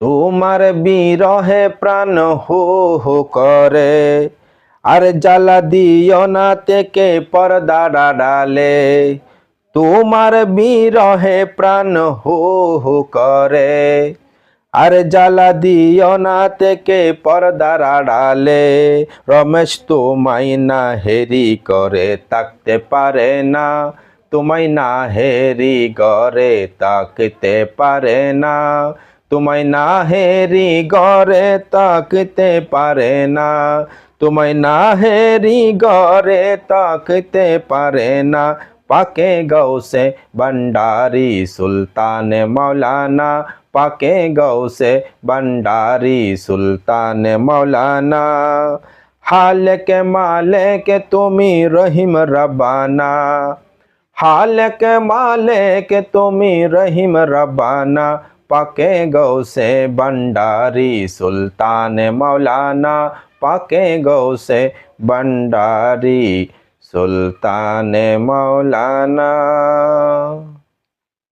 তোমার বিরহে প্রাণ হো হো করে, আর জ্বালা দিও না থেকে পর্দা ডালে। তোমার বিরহে প্রাণ হো হো করে, আর জ্বালা দিও না থেকে পর্দার আড়ালে। রমেশ তোমায় না হেরি করে থাকতে পারে না, তোমায় না হেরি গড়ে তাকতে পারে না, তোমায় না হেরি গড়ে তাকতে পারে না, তোমায় না হেরি গড়ে তাকতে পারে না। পাকে গৌসে ভণ্ডারি সুলতানে মৌলানা, পাকে গৌসে भंडारी सुल्तान मौलाना। हाल के माले के तुमी रहीम रब्बाना, हाल के माले के तुमी रहीम रब्बाना। पाके गौसे भंडारी सुल्तान मौलाना, पाके गौसे भंडारी सुल्तान मौलाना।